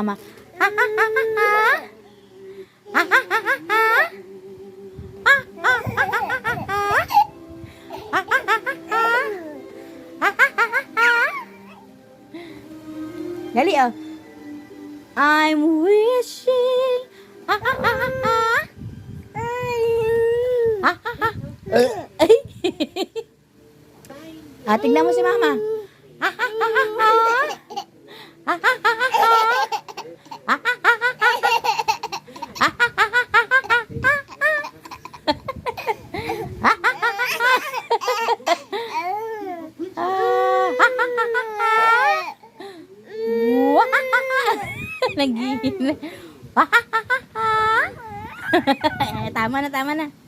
Mama. Dali oh. I'm wishing. Tingnan mo si Mama. Nagigil. Tama na, tama na.